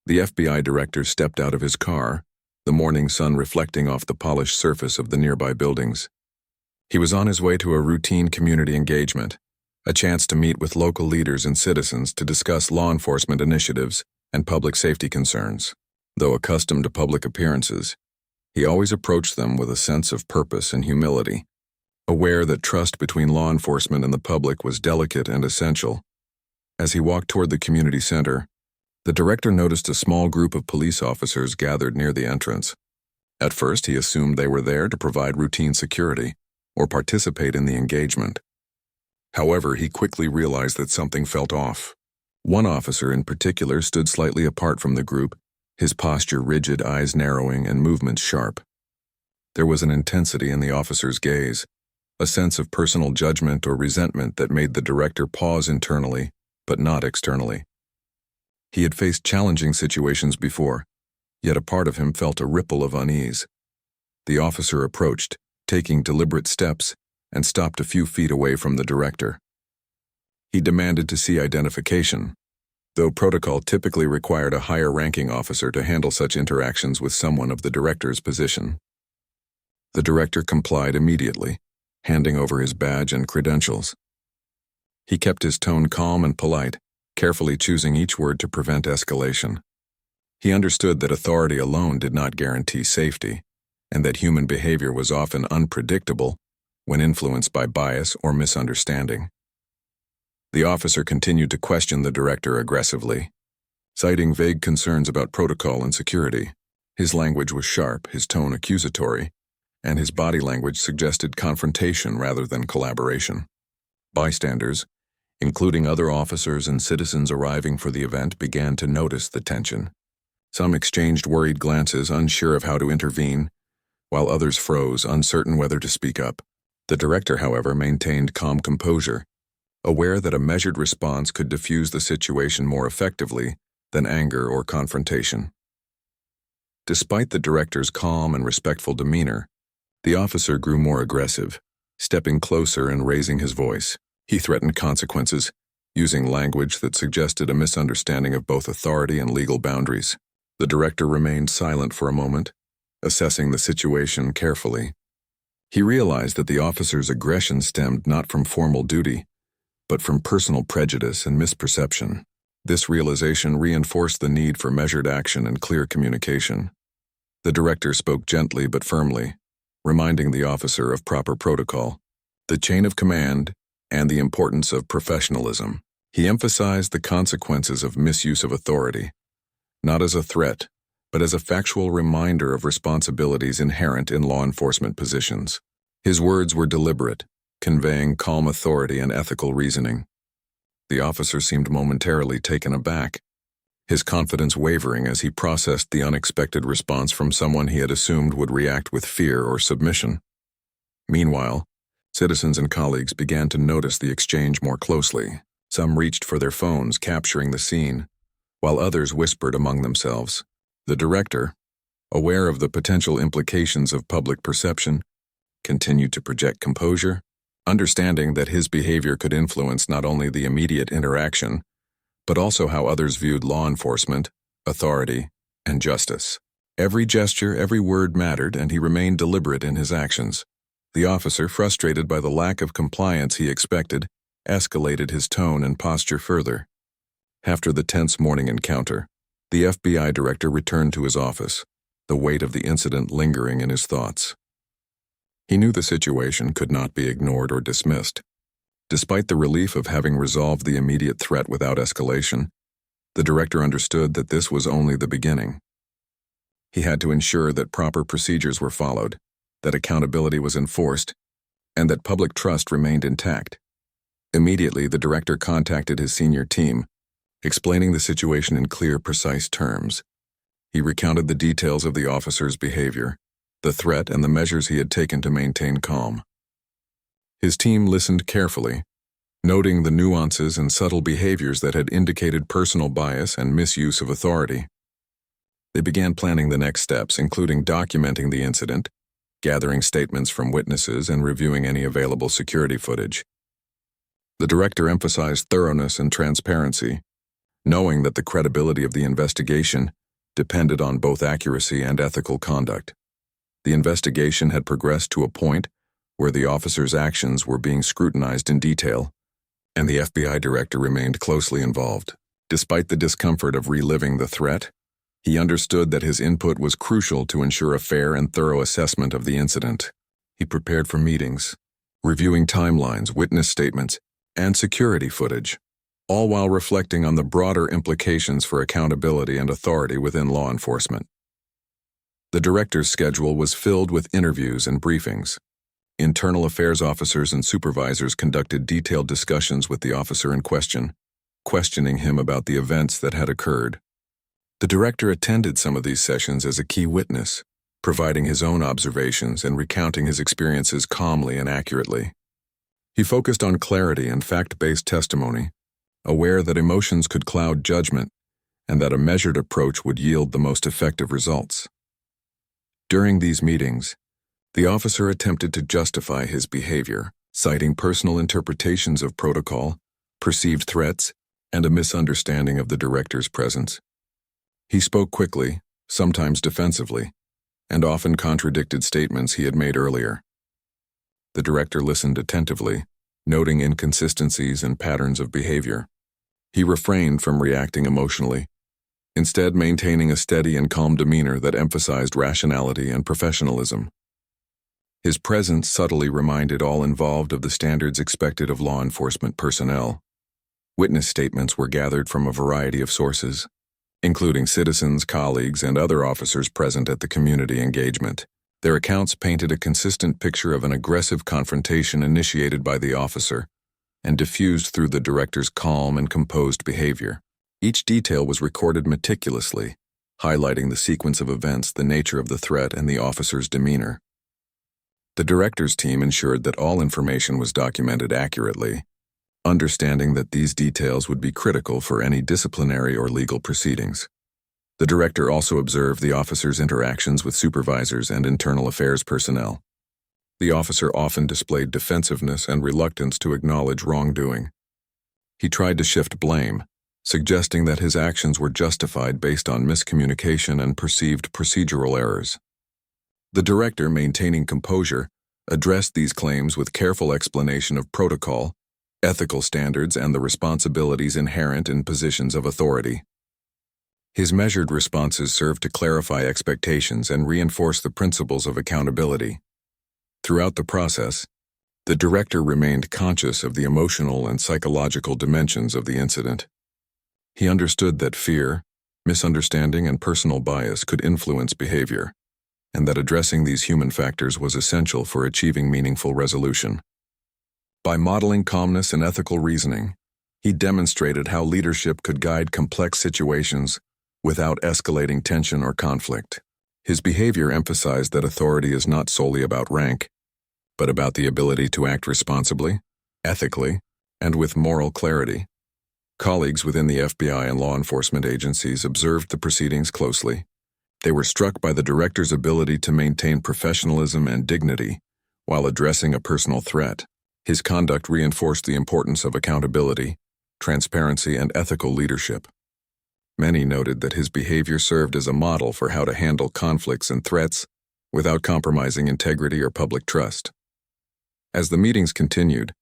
The FBI director stepped out of his car, the morning sun reflecting off the polished surface of the nearby buildings. He was on his way to a routine community engagement, a chance to meet with local leaders and citizens to discuss law enforcement initiatives and public safety concerns. Though accustomed to public appearances, he always approached them with a sense of purpose and humility, aware that trust between law enforcement and the public was delicate and essential. As he walked toward the community center, the director noticed a small group of police officers gathered near the entrance. At first, he assumed they were there to provide routine security or participate in the engagement. However, he quickly realized that something felt off. One officer in particular stood slightly apart from the group, his posture rigid, eyes narrowing, and movements sharp. There was an intensity in the officer's gaze, a sense of personal judgment or resentment that made the director pause internally, but not externally. He had faced challenging situations before, yet a part of him felt a ripple of unease. The officer approached, taking deliberate steps, and stopped a few feet away from the director. He demanded to see identification, though protocol typically required a higher-ranking officer to handle such interactions with someone of the director's position. The director complied immediately, handing over his badge and credentials. He kept his tone calm and polite, carefully choosing each word to prevent escalation. He understood that authority alone did not guarantee safety, and that human behavior was often unpredictable when influenced by bias or misunderstanding. The officer continued to question the director aggressively, citing vague concerns about protocol and security. His language was sharp, his tone accusatory, and his body language suggested confrontation rather than collaboration. Bystanders, including other officers and citizens arriving for the event, began to notice the tension. Some exchanged worried glances, unsure of how to intervene, while others froze, uncertain whether to speak up. The director, however, maintained calm composure, aware that a measured response could diffuse the situation more effectively than anger or confrontation. Despite the director's calm and respectful demeanor, the officer grew more aggressive, stepping closer and raising his voice. He threatened consequences, using language that suggested a misunderstanding of both authority and legal boundaries. The director remained silent for a moment, assessing the situation carefully. He realized that the officer's aggression stemmed not from formal duty, but from personal prejudice and misperception. This realization reinforced the need for measured action and clear communication. The director spoke gently but firmly, reminding the officer of proper protocol, the chain of command, and the importance of professionalism. He emphasized the consequences of misuse of authority, not as a threat, but as a factual reminder of responsibilities inherent in law enforcement positions. His words were deliberate, conveying calm authority and ethical reasoning. The officer seemed momentarily taken aback, his confidence wavering as he processed the unexpected response from someone he had assumed would react with fear or submission. Meanwhile, citizens and colleagues began to notice the exchange more closely. Some reached for their phones, capturing the scene, while others whispered among themselves. The director, aware of the potential implications of public perception, continued to project composure, understanding that his behavior could influence not only the immediate interaction, but also how others viewed law enforcement, authority, and justice. Every gesture, every word mattered, and he remained deliberate in his actions. The officer, frustrated by the lack of compliance he expected, escalated his tone and posture further. After the tense morning encounter, the FBI director returned to his office, the weight of the incident lingering in his thoughts. He knew the situation could not be ignored or dismissed. Despite the relief of having resolved the immediate threat without escalation, the director understood that this was only the beginning. He had to ensure that proper procedures were followed, that accountability was enforced, and that public trust remained intact. Immediately, the director contacted his senior team, explaining the situation in clear, precise terms. He recounted the details of the officer's behavior, the threat, and the measures he had taken to maintain calm. His team listened carefully, noting the nuances and subtle behaviors that had indicated personal bias and misuse of authority. They began planning the next steps, including documenting the incident, gathering statements from witnesses, and reviewing any available security footage. The director emphasized thoroughness and transparency, knowing that the credibility of the investigation depended on both accuracy and ethical conduct. The investigation had progressed to a point where the officer's actions were being scrutinized in detail, and the FBI director remained closely involved. Despite the discomfort of reliving the threat, he understood that his input was crucial to ensure a fair and thorough assessment of the incident. He prepared for meetings, reviewing timelines, witness statements, and security footage, all while reflecting on the broader implications for accountability and authority within law enforcement. The director's schedule was filled with interviews and briefings. Internal affairs officers and supervisors conducted detailed discussions with the officer in question, questioning him about the events that had occurred. The director attended some of these sessions as a key witness, providing his own observations and recounting his experiences calmly and accurately. He focused on clarity and fact-based testimony, aware that emotions could cloud judgment and that a measured approach would yield the most effective results. During these meetings, the officer attempted to justify his behavior, citing personal interpretations of protocol, perceived threats, and a misunderstanding of the director's presence. He spoke quickly, sometimes defensively, and often contradicted statements he had made earlier. The director listened attentively, noting inconsistencies and patterns of behavior. He refrained from reacting emotionally, instead maintaining a steady and calm demeanor that emphasized rationality and professionalism. His presence subtly reminded all involved of the standards expected of law enforcement personnel. Witness statements were gathered from a variety of sources, including citizens, colleagues, and other officers present at the community engagement. Their accounts painted a consistent picture of an aggressive confrontation initiated by the officer and diffused through the director's calm and composed behavior. Each detail was recorded meticulously, highlighting the sequence of events, the nature of the threat, and the officer's demeanor. The director's team ensured that all information was documented accurately, understanding that these details would be critical for any disciplinary or legal proceedings. The director also observed the officer's interactions with supervisors and internal affairs personnel. The officer often displayed defensiveness and reluctance to acknowledge wrongdoing. He tried to shift blame, suggesting that his actions were justified based on miscommunication and perceived procedural errors. The director, maintaining composure, addressed these claims with careful explanation of protocol, ethical standards, and the responsibilities inherent in positions of authority. His measured responses served to clarify expectations and reinforce the principles of accountability. Throughout the process, the director remained conscious of the emotional and psychological dimensions of the incident. He understood that fear, misunderstanding, and personal bias could influence behavior, and that addressing these human factors was essential for achieving meaningful resolution. By modeling calmness and ethical reasoning, he demonstrated how leadership could guide complex situations without escalating tension or conflict. His behavior emphasized that authority is not solely about rank, but about the ability to act responsibly, ethically, and with moral clarity. Colleagues within the FBI and law enforcement agencies observed the proceedings closely. They were struck by the director's ability to maintain professionalism and dignity while addressing a personal threat. His conduct reinforced the importance of accountability, transparency, and ethical leadership. Many noted that his behavior served as a model for how to handle conflicts and threats without compromising integrity or public trust. As the meetings continued,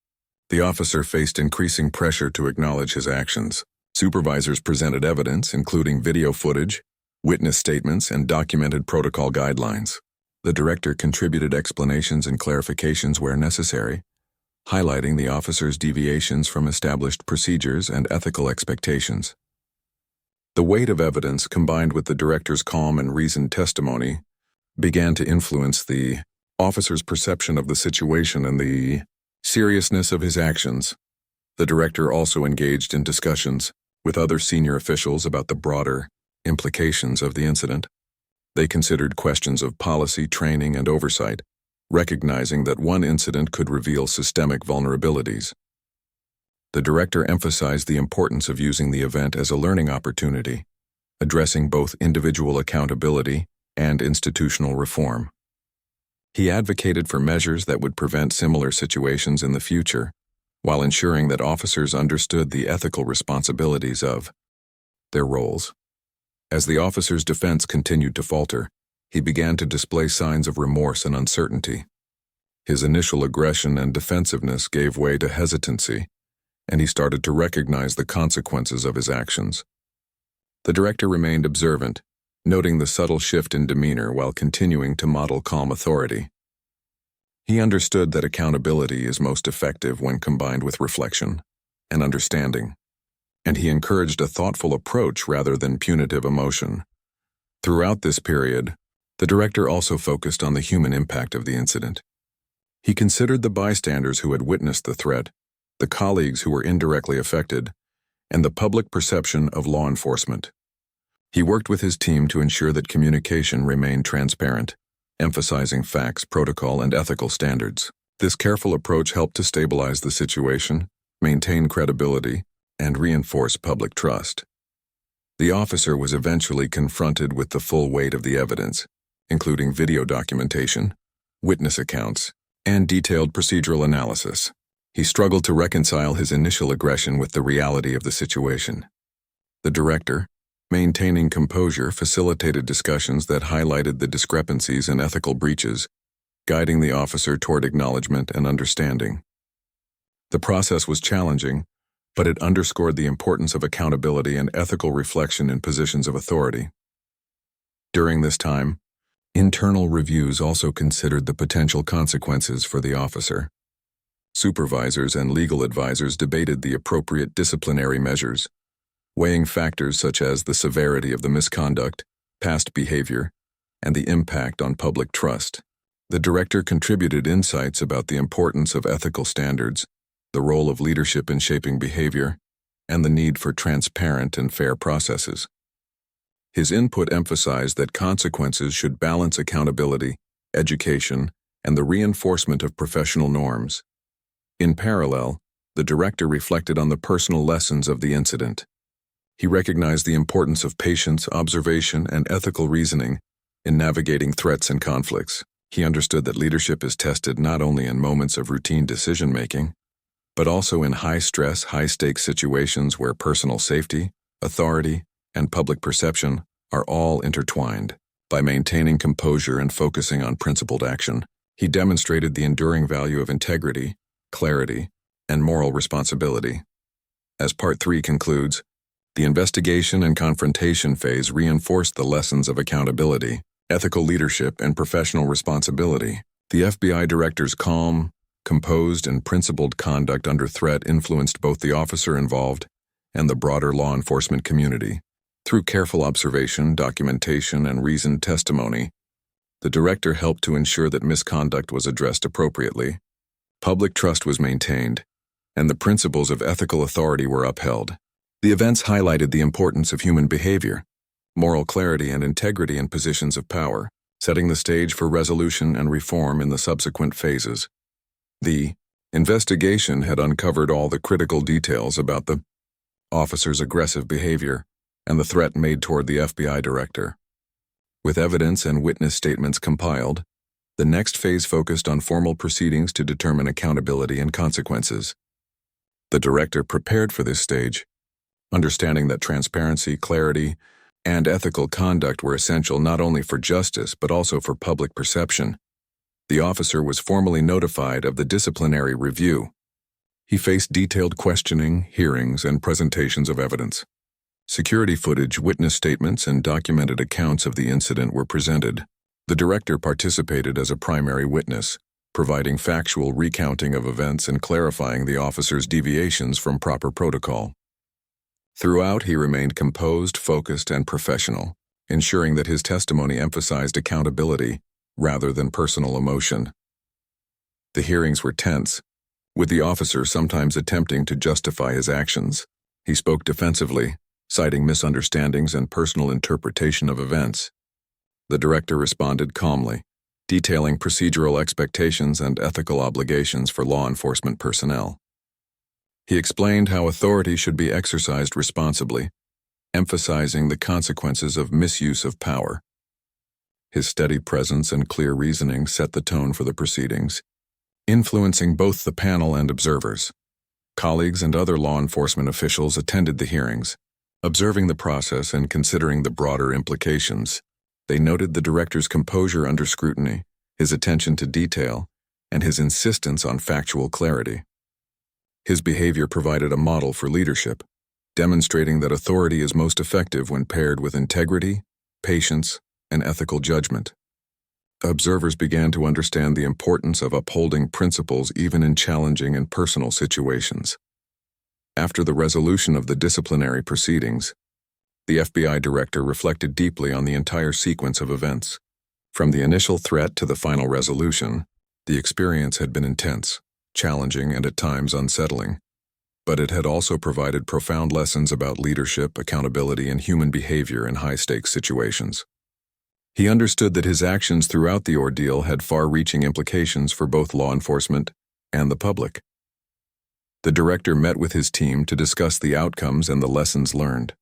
the officer faced increasing pressure to acknowledge his actions. Supervisors presented evidence, including video footage, witness statements, and documented protocol guidelines. The director contributed explanations and clarifications where necessary, highlighting the officer's deviations from established procedures and ethical expectations. The weight of evidence, combined with the director's calm and reasoned testimony, began to influence the officer's perception of the situation and the seriousness of his actions. The director also engaged in discussions with other senior officials about the broader implications of the incident. They considered questions of policy, training, and oversight, recognizing that one incident could reveal systemic vulnerabilities. The director emphasized the importance of using the event as a learning opportunity, addressing both individual accountability and institutional reform. He advocated for measures that would prevent similar situations in the future, while ensuring that officers understood the ethical responsibilities of their roles. As the officer's defense continued to falter, he began to display signs of remorse and uncertainty. His initial aggression and defensiveness gave way to hesitancy, and he started to recognize the consequences of his actions. The director remained observant, noting the subtle shift in demeanor while continuing to model calm authority. He understood that accountability is most effective when combined with reflection and understanding, and he encouraged a thoughtful approach rather than punitive emotion. Throughout this period, the director also focused on the human impact of the incident. He considered the bystanders who had witnessed the threat, the colleagues who were indirectly affected, and the public perception of law enforcement. He worked with his team to ensure that communication remained transparent, emphasizing facts, protocol, and ethical standards. This careful approach helped to stabilize the situation, maintain credibility, and reinforce public trust. The officer was eventually confronted with the full weight of the evidence, including video documentation, witness accounts, and detailed procedural analysis. He struggled to reconcile his initial aggression with the reality of the situation. The director, maintaining composure, facilitated discussions that highlighted the discrepancies and ethical breaches, guiding the officer toward acknowledgement and understanding. The process was challenging, but it underscored the importance of accountability and ethical reflection in positions of authority. During this time, internal reviews also considered the potential consequences for the officer. Supervisors and legal advisors debated the appropriate disciplinary measures, weighing factors such as the severity of the misconduct, past behavior, and the impact on public trust. The director contributed insights about the importance of ethical standards, the role of leadership in shaping behavior, and the need for transparent and fair processes. His input emphasized that consequences should balance accountability, education, and the reinforcement of professional norms. In parallel, the director reflected on the personal lessons of the incident. He recognized the importance of patience, observation, and ethical reasoning in navigating threats and conflicts. He understood that leadership is tested not only in moments of routine decision-making, but also in high-stress, high-stakes situations where personal safety, authority, and public perception are all intertwined. By maintaining composure and focusing on principled action, he demonstrated the enduring value of integrity, clarity, and moral responsibility. As Part 3 concludes, the investigation and confrontation phase reinforced the lessons of accountability, ethical leadership, and professional responsibility. The FBI director's calm, composed, and principled conduct under threat influenced both the officer involved and the broader law enforcement community. Through careful observation, documentation, and reasoned testimony, the director helped to ensure that misconduct was addressed appropriately, public trust was maintained, and the principles of ethical authority were upheld. The events highlighted the importance of human behavior, moral clarity, and integrity in positions of power, setting the stage for resolution and reform in the subsequent phases. The investigation had uncovered all the critical details about the officer's aggressive behavior and the threat made toward the FBI director. With evidence and witness statements compiled, the next phase focused on formal proceedings to determine accountability and consequences. The director prepared for this stage, understanding that transparency, clarity, and ethical conduct were essential not only for justice but also for public perception. The officer was formally notified of the disciplinary review. He faced detailed questioning, hearings, and presentations of evidence. Security footage, witness statements, and documented accounts of the incident were presented. The director participated as a primary witness, providing factual recounting of events and clarifying the officer's deviations from proper protocol. Throughout, he remained composed, focused, and professional, ensuring that his testimony emphasized accountability rather than personal emotion. The hearings were tense, with the officer sometimes attempting to justify his actions. He spoke defensively, citing misunderstandings and personal interpretation of events. The director responded calmly, detailing procedural expectations and ethical obligations for law enforcement personnel. He explained how authority should be exercised responsibly, emphasizing the consequences of misuse of power. His steady presence and clear reasoning set the tone for the proceedings, influencing both the panel and observers. Colleagues and other law enforcement officials attended the hearings, Observing the process and considering the broader implications, they noted the director's composure under scrutiny, his attention to detail, and his insistence on factual clarity. His behavior provided a model for leadership, demonstrating that authority is most effective when paired with integrity, patience, and ethical judgment. Observers began to understand the importance of upholding principles even in challenging and personal situations. After the resolution of the disciplinary proceedings, the FBI director reflected deeply on the entire sequence of events. From the initial threat to the final resolution, the experience had been intense, challenging, and at times unsettling. But it had also provided profound lessons about leadership, accountability, and human behavior in high-stakes situations. He understood that his actions throughout the ordeal had far-reaching implications for both law enforcement and the public. The director met with his team to discuss the outcomes and the lessons learned.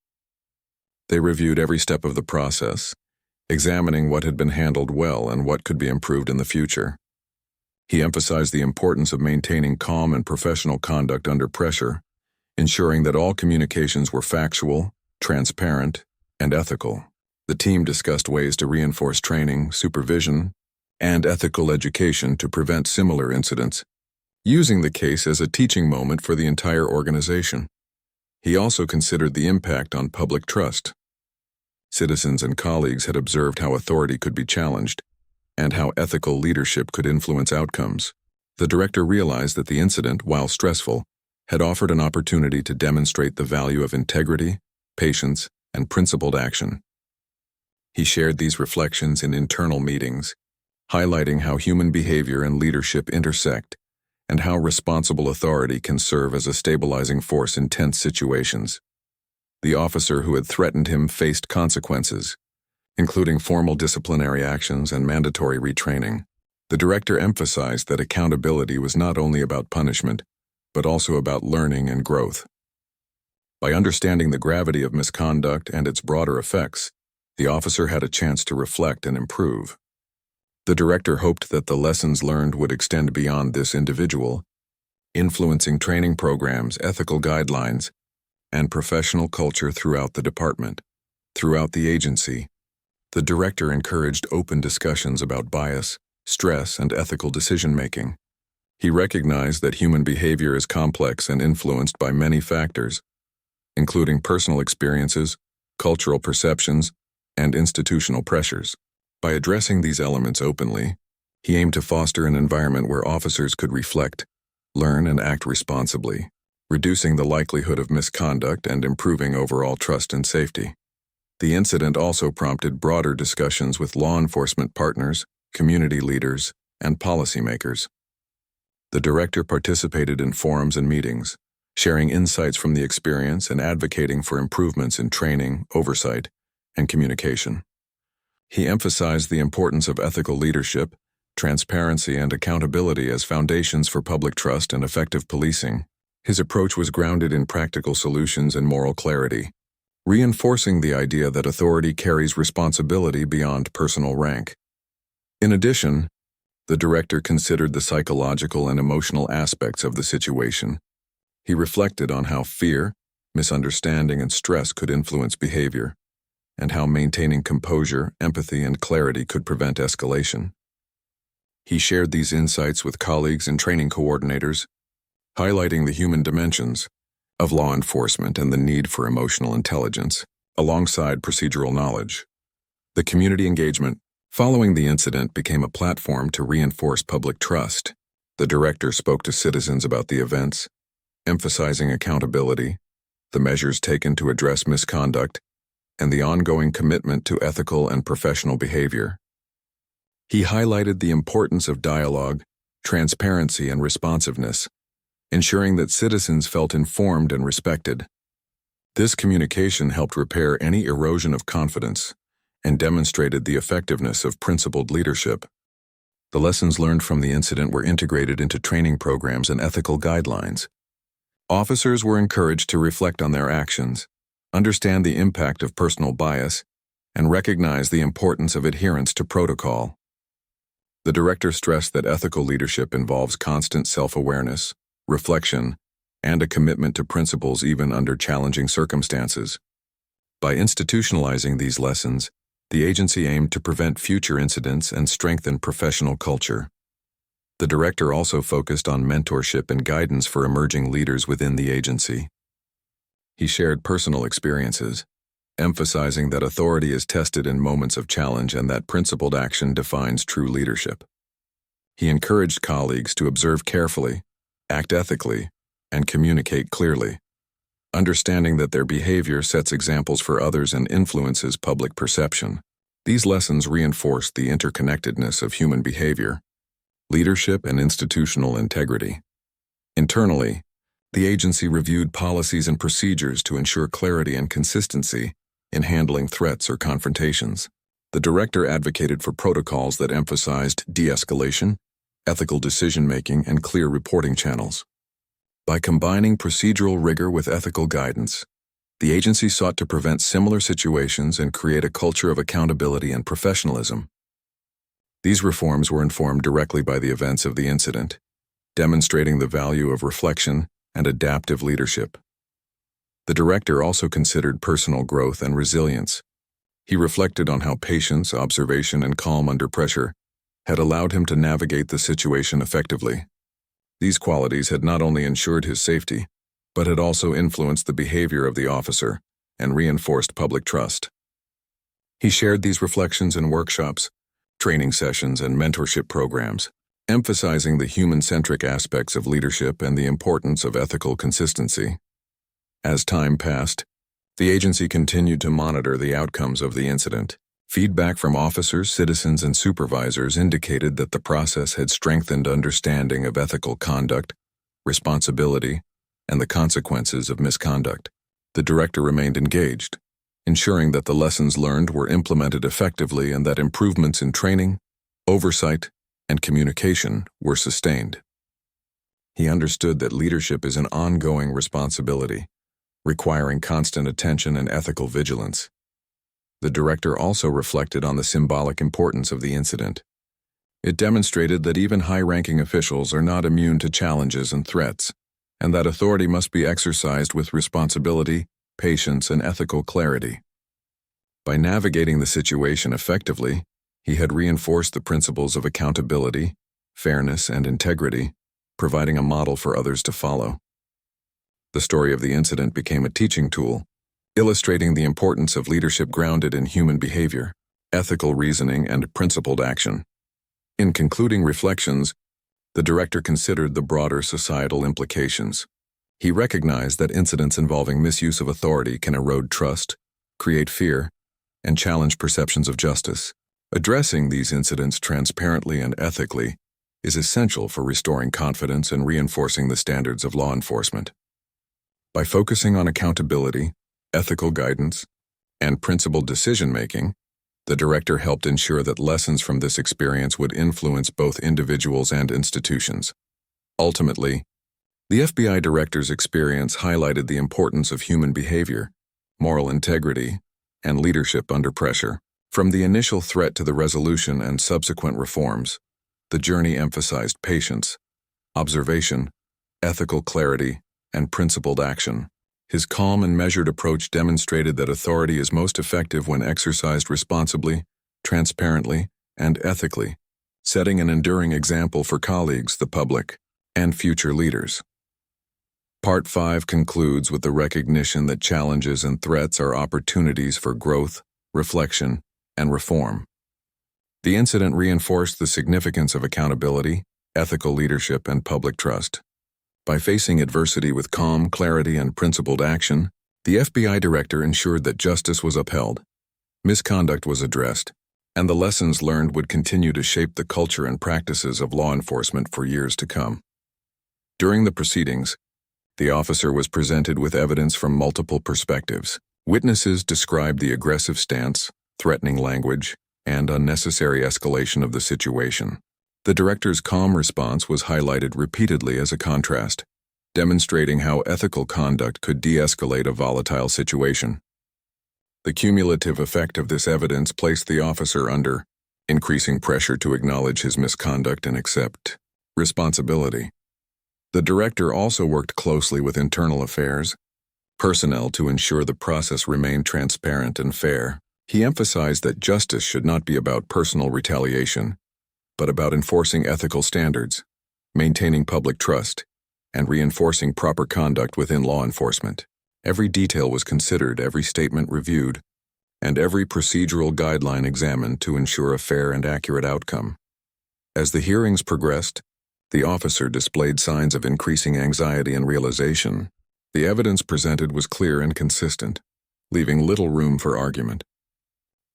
They reviewed every step of the process, examining what had been handled well and what could be improved in the future. He emphasized the importance of maintaining calm and professional conduct under pressure, ensuring that all communications were factual, transparent, and ethical. The team discussed ways to reinforce training, supervision, and ethical education to prevent similar incidents, using the case as a teaching moment for the entire organization. He also considered the impact on public trust. Citizens and colleagues had observed how authority could be challenged, and how ethical leadership could influence outcomes. The director realized that the incident, while stressful, had offered an opportunity to demonstrate the value of integrity, patience, and principled action. He shared these reflections in internal meetings, highlighting how human behavior and leadership intersect, and how responsible authority can serve as a stabilizing force in tense situations. The officer who had threatened him faced consequences, including formal disciplinary actions and mandatory retraining. The director emphasized that accountability was not only about punishment, but also about learning and growth. By understanding the gravity of misconduct and its broader effects, the officer had a chance to reflect and improve. The director hoped that the lessons learned would extend beyond this individual, influencing training programs, ethical guidelines, and professional culture throughout the department. Throughout the agency, the director encouraged open discussions about bias, stress, and ethical decision-making. He recognized that human behavior is complex and influenced by many factors, including personal experiences, cultural perceptions, and institutional pressures. By addressing these elements openly, he aimed to foster an environment where officers could reflect, learn, and act responsibly, reducing the likelihood of misconduct and improving overall trust and safety. The incident also prompted broader discussions with law enforcement partners, community leaders, and policymakers. The director participated in forums and meetings, sharing insights from the experience and advocating for improvements in training, oversight, and communication. He emphasized the importance of ethical leadership, transparency, and accountability as foundations for public trust and effective policing. His approach was grounded in practical solutions and moral clarity, reinforcing the idea that authority carries responsibility beyond personal rank. In addition, the director considered the psychological and emotional aspects of the situation. He reflected on how fear, misunderstanding, and stress could influence behavior, and how maintaining composure, empathy, and clarity could prevent escalation. He shared these insights with colleagues and training coordinators, highlighting the human dimensions of law enforcement and the need for emotional intelligence, alongside procedural knowledge. The community engagement following the incident became a platform to reinforce public trust. The director spoke to citizens about the events, emphasizing accountability, the measures taken to address misconduct, and the ongoing commitment to ethical and professional behavior. He highlighted the importance of dialogue, transparency, and responsiveness, ensuring that citizens felt informed and respected. This communication helped repair any erosion of confidence and demonstrated the effectiveness of principled leadership. The lessons learned from the incident were integrated into training programs and ethical guidelines. Officers were encouraged to reflect on their actions, understand the impact of personal bias, and recognize the importance of adherence to protocol. The director stressed that ethical leadership involves constant self-awareness, reflection, and a commitment to principles even under challenging circumstances. By institutionalizing these lessons, the agency aimed to prevent future incidents and strengthen professional culture. The director also focused on mentorship and guidance for emerging leaders within the agency. He shared personal experiences, emphasizing that authority is tested in moments of challenge and that principled action defines true leadership. He encouraged colleagues to observe carefully, act ethically, and communicate clearly, understanding that their behavior sets examples for others and influences public perception. These lessons reinforced the interconnectedness of human behavior, leadership, and institutional integrity. Internally, the agency reviewed policies and procedures to ensure clarity and consistency in handling threats or confrontations. The director advocated for protocols that emphasized de-escalation, ethical decision-making, and clear reporting channels. By combining procedural rigor with ethical guidance, the agency sought to prevent similar situations and create a culture of accountability and professionalism. These reforms were informed directly by the events of the incident, demonstrating the value of reflection and adaptive leadership. The director also considered personal growth and resilience. He reflected on how patience, observation, and calm under pressure had allowed him to navigate the situation effectively. These qualities had not only ensured his safety, but had also influenced the behavior of the officer and reinforced public trust. He shared these reflections in workshops, training sessions, and mentorship programs, emphasizing the human-centric aspects of leadership and the importance of ethical consistency. As time passed, the agency continued to monitor the outcomes of the incident. Feedback from officers, citizens, and supervisors indicated that the process had strengthened understanding of ethical conduct, responsibility, and the consequences of misconduct. The director remained engaged, ensuring that the lessons learned were implemented effectively and that improvements in training, oversight, and communication were sustained. He understood that leadership is an ongoing responsibility, requiring constant attention and ethical vigilance. The director also reflected on the symbolic importance of the incident. It demonstrated that even high-ranking officials are not immune to challenges and threats, and that authority must be exercised with responsibility, patience, and ethical clarity. By navigating the situation effectively, he had reinforced the principles of accountability, fairness, and integrity, providing a model for others to follow. The story of the incident became a teaching tool, illustrating the importance of leadership grounded in human behavior, ethical reasoning, and principled action. In concluding reflections, the director considered the broader societal implications. He recognized that incidents involving misuse of authority can erode trust, create fear, and challenge perceptions of justice. Addressing these incidents transparently and ethically is essential for restoring confidence and reinforcing the standards of law enforcement. By focusing on accountability, ethical guidance, and principled decision-making, the director helped ensure that lessons from this experience would influence both individuals and institutions. Ultimately, the FBI director's experience highlighted the importance of human behavior, moral integrity, and leadership under pressure. From the initial threat to the resolution and subsequent reforms, the journey emphasized patience, observation, ethical clarity, and principled action. His calm and measured approach demonstrated that authority is most effective when exercised responsibly, transparently, and ethically, setting an enduring example for colleagues, the public, and future leaders. Part 5 concludes with the recognition that challenges and threats are opportunities for growth, reflection, and reform. The incident reinforced the significance of accountability, ethical leadership, and public trust. By facing adversity with calm, clarity, and principled action, the FBI director ensured that justice was upheld, misconduct was addressed, and the lessons learned would continue to shape the culture and practices of law enforcement for years to come. During the proceedings, the officer was presented with evidence from multiple perspectives. Witnesses described the aggressive stance, threatening language, and unnecessary escalation of the situation. The director's calm response was highlighted repeatedly as a contrast, demonstrating how ethical conduct could de-escalate a volatile situation. The cumulative effect of this evidence placed the officer under increasing pressure to acknowledge his misconduct and accept responsibility. The director also worked closely with internal affairs, personnel to ensure the process remained transparent and fair. He emphasized that justice should not be about personal retaliation, but about enforcing ethical standards, maintaining public trust, and reinforcing proper conduct within law enforcement. Every detail was considered, every statement reviewed, and every procedural guideline examined to ensure a fair and accurate outcome. As the hearings progressed, the officer displayed signs of increasing anxiety and realization. The evidence presented was clear and consistent, leaving little room for argument.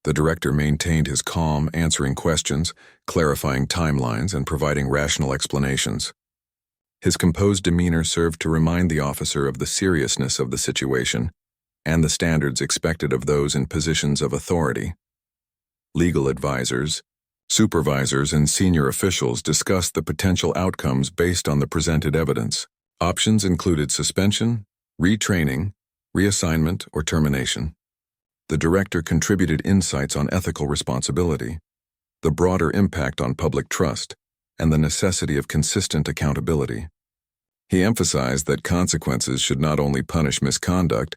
The director maintained his calm, answering questions, clarifying timelines, and providing rational explanations. His composed demeanor served to remind the officer of the seriousness of the situation and the standards expected of those in positions of authority. Legal advisors, supervisors, and senior officials discussed the potential outcomes based on the presented evidence. Options included suspension, retraining, reassignment, or termination. The director contributed insights on ethical responsibility, the broader impact on public trust, and the necessity of consistent accountability. He emphasized that consequences should not only punish misconduct,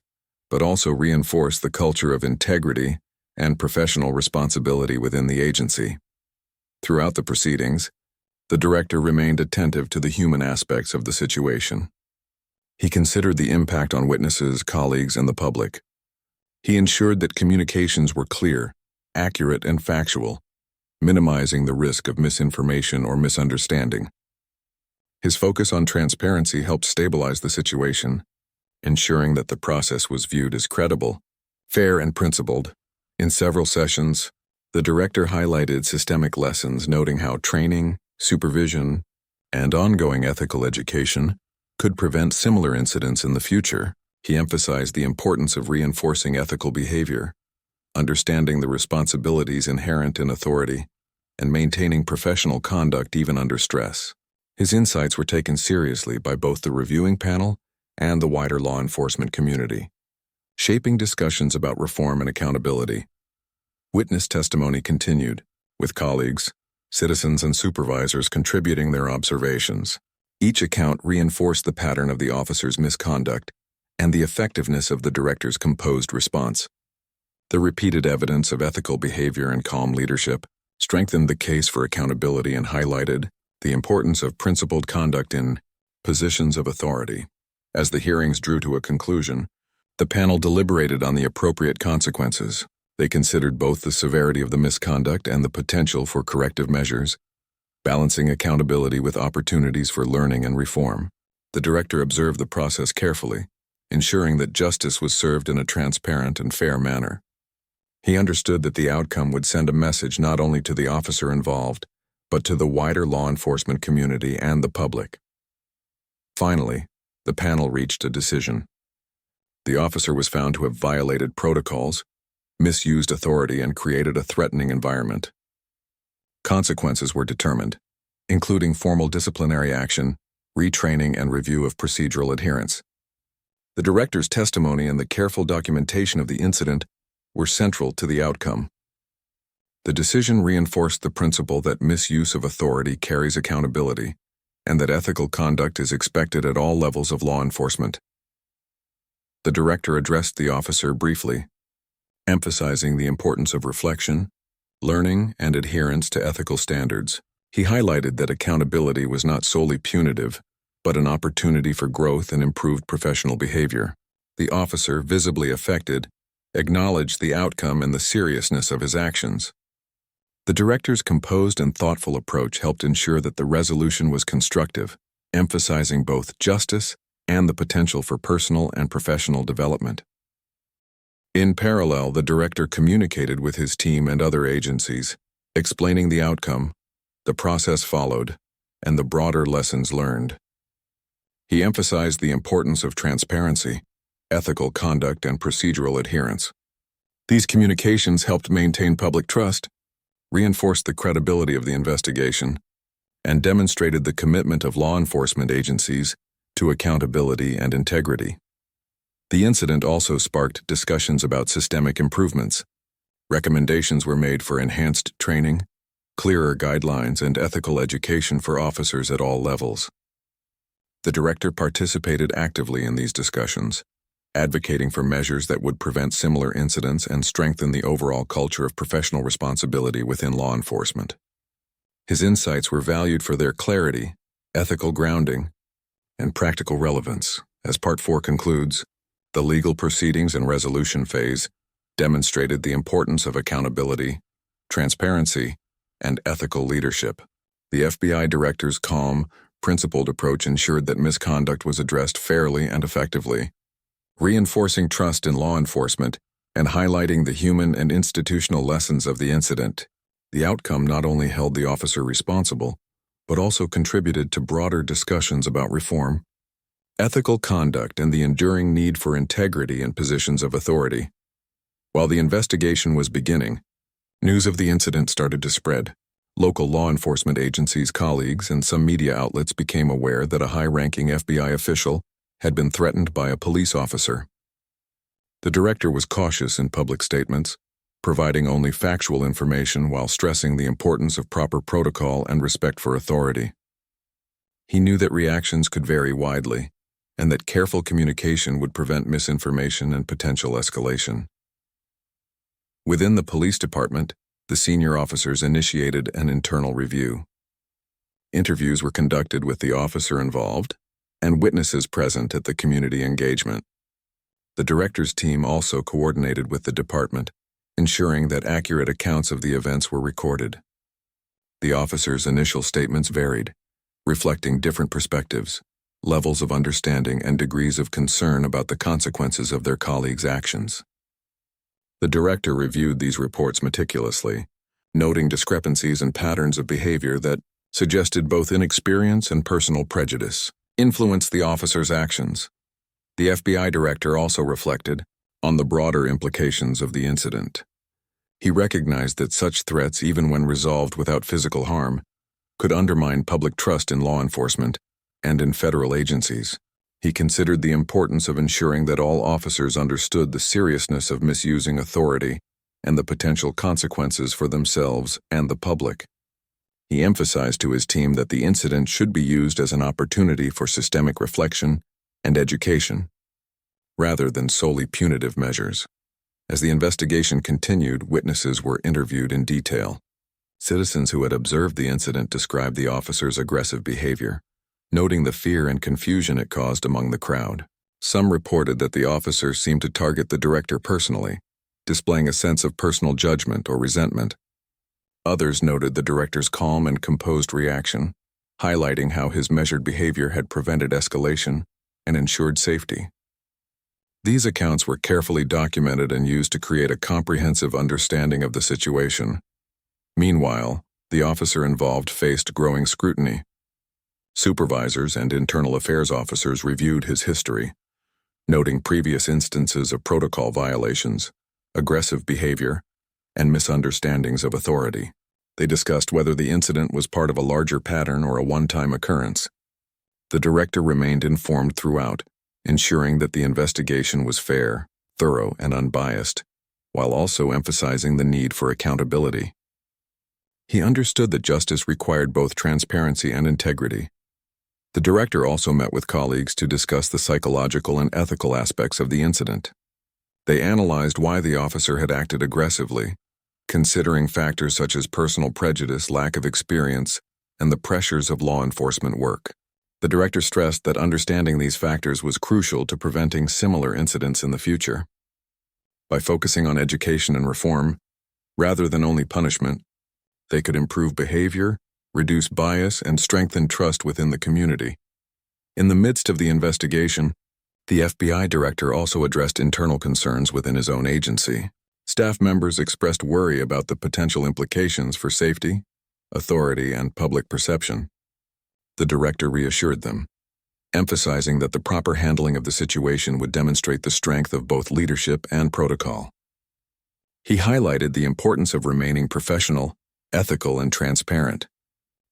but also reinforce the culture of integrity and professional responsibility within the agency. Throughout the proceedings, the director remained attentive to the human aspects of the situation. He considered the impact on witnesses, colleagues, and the public. He ensured that communications were clear, accurate, and factual, minimizing the risk of misinformation or misunderstanding. His focus on transparency helped stabilize the situation, ensuring that the process was viewed as credible, fair, and principled. In several sessions, the director highlighted systemic lessons, noting how training, supervision, and ongoing ethical education could prevent similar incidents in the future. He emphasized the importance of reinforcing ethical behavior, understanding the responsibilities inherent in authority, and maintaining professional conduct even under stress. His insights were taken seriously by both the reviewing panel and the wider law enforcement community, shaping discussions about reform and accountability. Witness testimony continued, with colleagues, citizens, and supervisors contributing their observations. Each account reinforced the pattern of the officer's misconduct and the effectiveness of the director's composed response. The repeated evidence of ethical behavior and calm leadership strengthened the case for accountability and highlighted the importance of principled conduct in positions of authority. As the hearings drew to a conclusion, the panel deliberated on the appropriate consequences. They considered both the severity of the misconduct and the potential for corrective measures, balancing accountability with opportunities for learning and reform. The director observed the process carefully, ensuring that justice was served in a transparent and fair manner. He understood that the outcome would send a message not only to the officer involved, but to the wider law enforcement community and the public. Finally, the panel reached a decision. The officer was found to have violated protocols, misused authority, and created a threatening environment. Consequences were determined, including formal disciplinary action, retraining, and review of procedural adherence. The director's testimony and the careful documentation of the incident were central to the outcome. The decision reinforced the principle that misuse of authority carries accountability, and that ethical conduct is expected at all levels of law enforcement. The director addressed the officer briefly, emphasizing the importance of reflection, learning, and adherence to ethical standards. He highlighted that accountability was not solely punitive, but an opportunity for growth and improved professional behavior. The officer, visibly affected, acknowledged the outcome and the seriousness of his actions. The director's composed and thoughtful approach helped ensure that the resolution was constructive, emphasizing both justice and the potential for personal and professional development. In parallel, the director communicated with his team and other agencies, explaining the outcome, the process followed, and the broader lessons learned. He emphasized the importance of transparency, ethical conduct, and procedural adherence. These communications helped maintain public trust, reinforced the credibility of the investigation, and demonstrated the commitment of law enforcement agencies to accountability and integrity. The incident also sparked discussions about systemic improvements. Recommendations were made for enhanced training, clearer guidelines, and ethical education for officers at all levels. The director participated actively in these discussions, advocating for measures that would prevent similar incidents and strengthen the overall culture of professional responsibility within law enforcement. His insights were valued for their clarity, ethical grounding, and practical relevance. As Part 4 concludes, the legal proceedings and resolution phase demonstrated the importance of accountability, transparency, and ethical leadership. The FBI director's calm, principled approach ensured that misconduct was addressed fairly and effectively, reinforcing trust in law enforcement and highlighting the human and institutional lessons of the incident. The outcome not only held the officer responsible, but also contributed to broader discussions about reform, ethical conduct, and the enduring need for integrity in positions of authority. While the investigation was beginning, news of the incident started to spread. Local law enforcement agencies, colleagues, and some media outlets became aware that a high-ranking FBI official had been threatened by a police officer. The director was cautious in public statements, providing only factual information while stressing the importance of proper protocol and respect for authority. He knew that reactions could vary widely, and that careful communication would prevent misinformation and potential escalation. Within the police department, the senior officers initiated an internal review. Interviews were conducted with the officer involved and witnesses present at the community engagement. The director's team also coordinated with the department, ensuring that accurate accounts of the events were recorded. The officers' initial statements varied, reflecting different perspectives, levels of understanding, and degrees of concern about the consequences of their colleagues' actions. The director reviewed these reports meticulously, noting discrepancies and patterns of behavior that suggested both inexperience and personal prejudice influenced the officers' actions. The FBI director also reflected on the broader implications of the incident. He recognized that such threats, even when resolved without physical harm, could undermine public trust in law enforcement and in federal agencies. He considered the importance of ensuring that all officers understood the seriousness of misusing authority and the potential consequences for themselves and the public. He emphasized to his team that the incident should be used as an opportunity for systemic reflection and education, rather than solely punitive measures. As the investigation continued, witnesses were interviewed in detail. Citizens who had observed the incident described the officer's aggressive behavior, noting the fear and confusion it caused among the crowd. Some reported that the officer seemed to target the director personally, displaying a sense of personal judgment or resentment. Others noted the director's calm and composed reaction, highlighting how his measured behavior had prevented escalation and ensured safety. These accounts were carefully documented and used to create a comprehensive understanding of the situation. Meanwhile, the officer involved faced growing scrutiny. Supervisors and internal affairs officers reviewed his history, noting previous instances of protocol violations, aggressive behavior, and misunderstandings of authority. They discussed whether the incident was part of a larger pattern or a one-time occurrence. The director remained informed throughout, ensuring that the investigation was fair, thorough, and unbiased, while also emphasizing the need for accountability. He understood that justice required both transparency and integrity. The director also met with colleagues to discuss the psychological and ethical aspects of the incident. They analyzed why the officer had acted aggressively, considering factors such as personal prejudice, lack of experience, and the pressures of law enforcement work. The director stressed that understanding these factors was crucial to preventing similar incidents in the future. By focusing on education and reform, rather than only punishment, they could improve behavior, reduce bias, and strengthen trust within the community. In the midst of the investigation, the FBI director also addressed internal concerns within his own agency. Staff members expressed worry about the potential implications for safety, authority, and public perception. The director reassured them, emphasizing that the proper handling of the situation would demonstrate the strength of both leadership and protocol. He highlighted the importance of remaining professional, ethical, and transparent,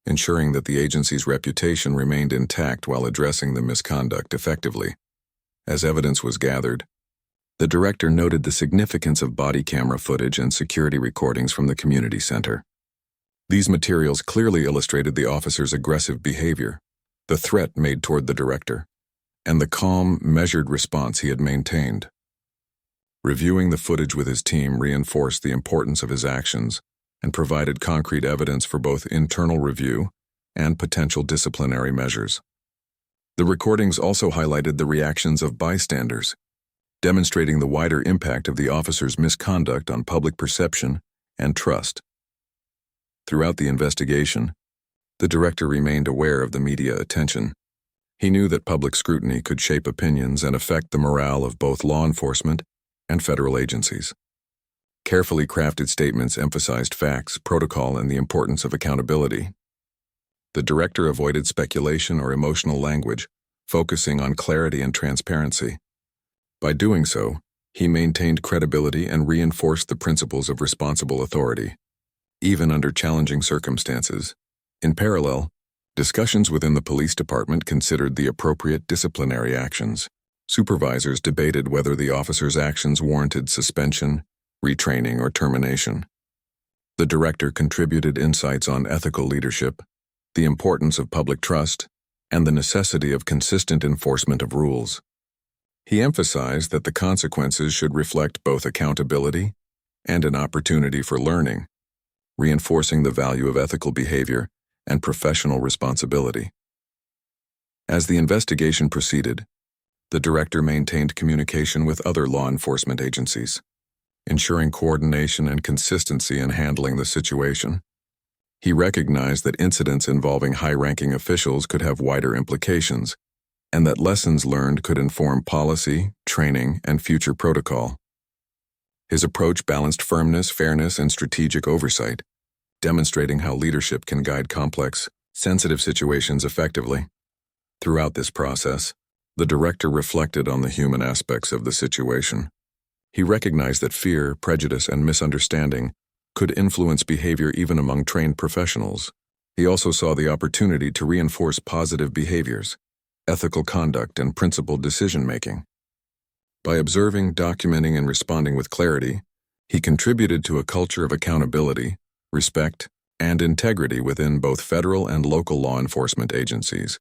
ensuring that the agency's reputation remained intact while addressing the misconduct effectively. As evidence was gathered, the director noted the significance of body camera footage and security recordings from the community center. These materials clearly illustrated the officer's aggressive behavior, the threat made toward the director, and the calm, measured response he had maintained. Reviewing the footage with his team reinforced the importance of his actions and provided concrete evidence for both internal review and potential disciplinary measures. The recordings also highlighted the reactions of bystanders, demonstrating the wider impact of the officer's misconduct on public perception and trust. Throughout the investigation, the director remained aware of the media attention. He knew that public scrutiny could shape opinions and affect the morale of both law enforcement and federal agencies. Carefully crafted statements emphasized facts, protocol, and the importance of accountability. The director avoided speculation or emotional language, focusing on clarity and transparency. By doing so, he maintained credibility and reinforced the principles of responsible authority, even under challenging circumstances. In parallel, discussions within the police department considered the appropriate disciplinary actions. Supervisors debated whether the officer's actions warranted suspension, retraining, or termination. The director contributed insights on ethical leadership, the importance of public trust, and the necessity of consistent enforcement of rules. He emphasized that the consequences should reflect both accountability and an opportunity for learning, reinforcing the value of ethical behavior and professional responsibility. As the investigation proceeded, the director maintained communication with other law enforcement agencies, ensuring coordination and consistency in handling the situation. He recognized that incidents involving high-ranking officials could have wider implications, and that lessons learned could inform policy, training, and future protocol. His approach balanced firmness, fairness, and strategic oversight, demonstrating how leadership can guide complex, sensitive situations effectively. Throughout this process, the director reflected on the human aspects of the situation. He recognized that fear, prejudice, and misunderstanding could influence behavior even among trained professionals. He also saw the opportunity to reinforce positive behaviors, ethical conduct, and principled decision-making. By observing, documenting, and responding with clarity, he contributed to a culture of accountability, respect, and integrity within both federal and local law enforcement agencies.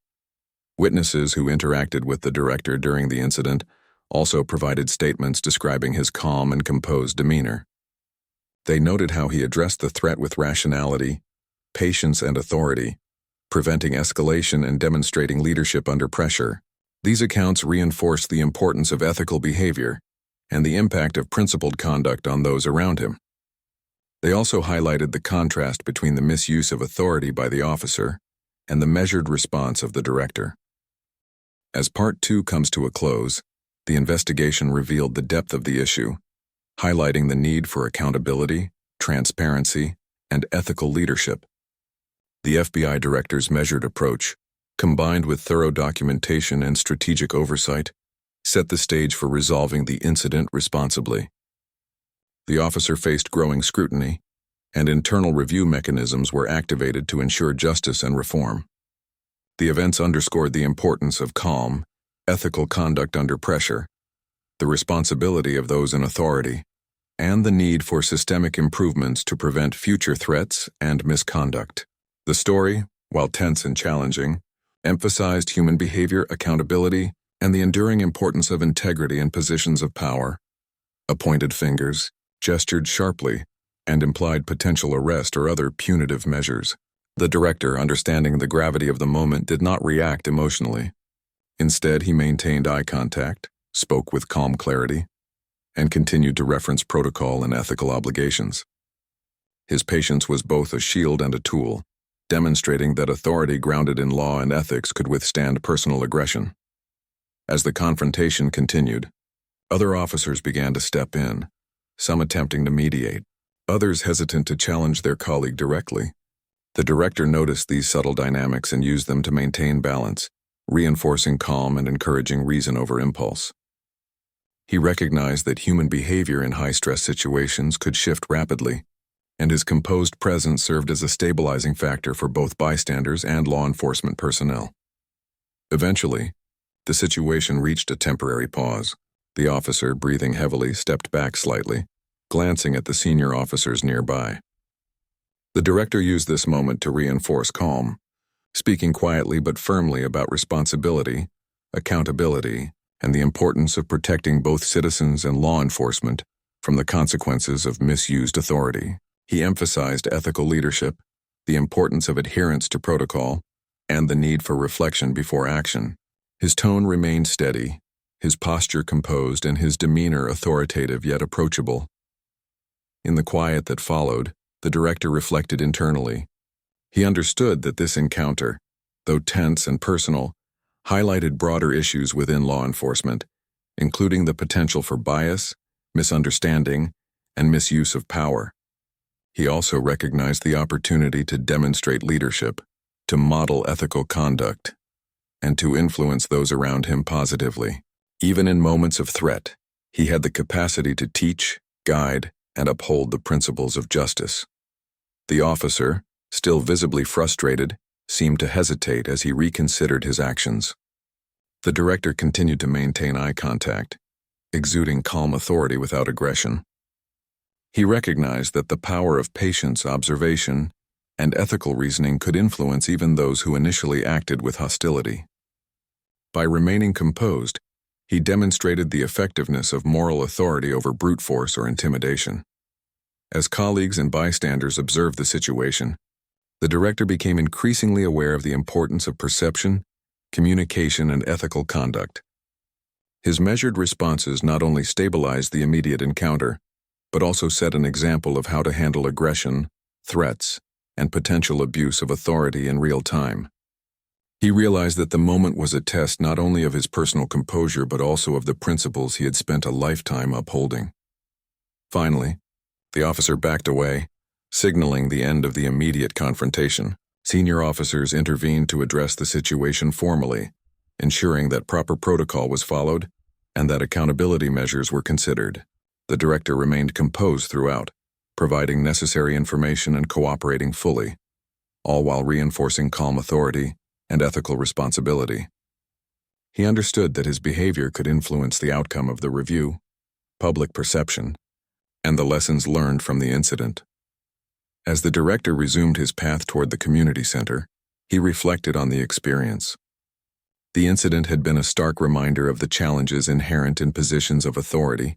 Witnesses who interacted with the director during the incident also provided statements describing his calm and composed demeanor. They noted how he addressed the threat with rationality, patience, and authority, preventing escalation and demonstrating leadership under pressure. These accounts reinforced the importance of ethical behavior and the impact of principled conduct on those around him. They also highlighted the contrast between the misuse of authority by the officer and the measured response of the director. As Part 2 comes to a close, the investigation revealed the depth of the issue, highlighting the need for accountability, transparency, and ethical leadership. The FBI director's measured approach, combined with thorough documentation and strategic oversight, set the stage for resolving the incident responsibly. The officer faced growing scrutiny, and internal review mechanisms were activated to ensure justice and reform. The events underscored the importance of calm, ethical conduct under pressure, the responsibility of those in authority, and the need for systemic improvements to prevent future threats and misconduct. The story, while tense and challenging, emphasized human behavior, accountability, and the enduring importance of integrity in positions of power. A pointed fingers, gestured sharply, and implied potential arrest or other punitive measures. The director, understanding the gravity of the moment, did not react emotionally. Instead, he maintained eye contact, spoke with calm clarity, and continued to reference protocol and ethical obligations. His patience was both a shield and a tool, demonstrating that authority grounded in law and ethics could withstand personal aggression. As the confrontation continued, other officers began to step in, some attempting to mediate, others hesitant to challenge their colleague directly. The director noticed these subtle dynamics and used them to maintain balance, reinforcing calm and encouraging reason over impulse. He recognized that human behavior in high-stress situations could shift rapidly, and his composed presence served as a stabilizing factor for both bystanders and law enforcement personnel. Eventually, the situation reached a temporary pause. The officer, breathing heavily, stepped back slightly, glancing at the senior officers nearby. The director used this moment to reinforce calm, speaking quietly but firmly about responsibility, accountability, and the importance of protecting both citizens and law enforcement from the consequences of misused authority. He emphasized ethical leadership, the importance of adherence to protocol, and the need for reflection before action. His tone remained steady, his posture composed, and his demeanor authoritative yet approachable. In the quiet that followed, the director reflected internally. He understood that this encounter, though tense and personal, highlighted broader issues within law enforcement, including the potential for bias, misunderstanding, and misuse of power. He also recognized the opportunity to demonstrate leadership, to model ethical conduct, and to influence those around him positively. Even in moments of threat, he had the capacity to teach, guide, and uphold the principles of justice. The officer, still visibly frustrated, seemed to hesitate as he reconsidered his actions. The director continued to maintain eye contact, exuding calm authority without aggression. He recognized that the power of patience, observation, and ethical reasoning could influence even those who initially acted with hostility. By remaining composed, he demonstrated the effectiveness of moral authority over brute force or intimidation. As colleagues and bystanders observed the situation, the director became increasingly aware of the importance of perception, communication, and ethical conduct. His measured responses not only stabilized the immediate encounter, but also set an example of how to handle aggression, threats, and potential abuse of authority in real time. He realized that the moment was a test not only of his personal composure but also of the principles he had spent a lifetime upholding. Finally, the officer backed away, signaling the end of the immediate confrontation. Senior officers intervened to address the situation formally, ensuring that proper protocol was followed and that accountability measures were considered. The director remained composed throughout, providing necessary information and cooperating fully, all while reinforcing calm authority and ethical responsibility. He understood that his behavior could influence the outcome of the review, public perception, and the lessons learned from the incident. As the director resumed his path toward the community center, he reflected on the experience. The incident had been a stark reminder of the challenges inherent in positions of authority,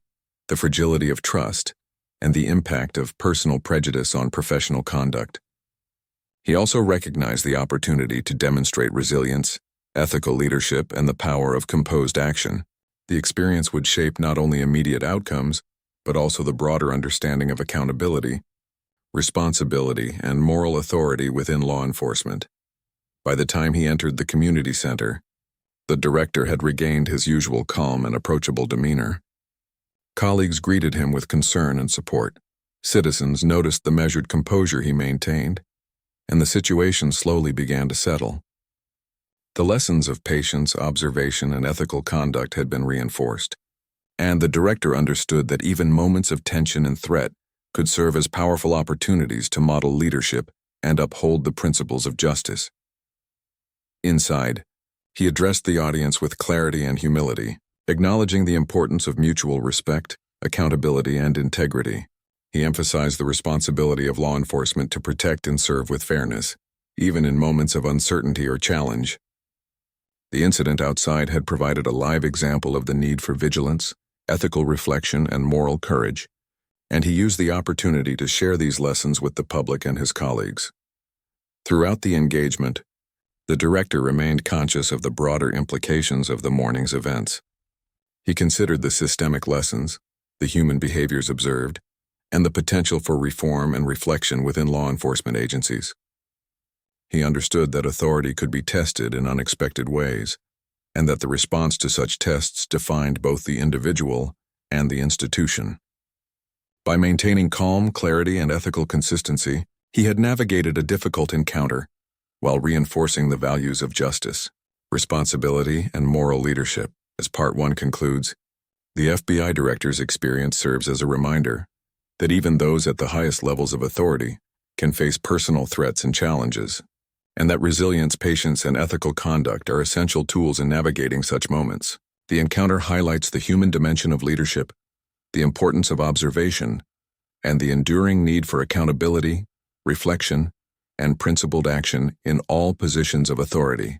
the fragility of trust, and the impact of personal prejudice on professional conduct. He also recognized the opportunity to demonstrate resilience, ethical leadership, and the power of composed action. The experience would shape not only immediate outcomes, but also the broader understanding of accountability, responsibility, and moral authority within law enforcement. By the time he entered the community center, the director had regained his usual calm and approachable demeanor. Colleagues greeted him with concern and support. Citizens noticed the measured composure he maintained, and the situation slowly began to settle. The lessons of patience, observation, and ethical conduct had been reinforced, and the director understood that even moments of tension and threat could serve as powerful opportunities to model leadership and uphold the principles of justice. Inside, he addressed the audience with clarity and humility, acknowledging the importance of mutual respect, accountability, and integrity. He emphasized the responsibility of law enforcement to protect and serve with fairness, even in moments of uncertainty or challenge. The incident outside had provided a live example of the need for vigilance, ethical reflection, and moral courage, and he used the opportunity to share these lessons with the public and his colleagues. Throughout the engagement, the director remained conscious of the broader implications of the morning's events. He considered the systemic lessons, the human behaviors observed, and the potential for reform and reflection within law enforcement agencies. He understood that authority could be tested in unexpected ways, and that the response to such tests defined both the individual and the institution. By maintaining calm, clarity, and ethical consistency, he had navigated a difficult encounter while reinforcing the values of justice, responsibility, and moral leadership. As Part 1 concludes, the FBI director's experience serves as a reminder that even those at the highest levels of authority can face personal threats and challenges, and that resilience, patience, and ethical conduct are essential tools in navigating such moments. The encounter highlights the human dimension of leadership, the importance of observation, and the enduring need for accountability, reflection, and principled action in all positions of authority.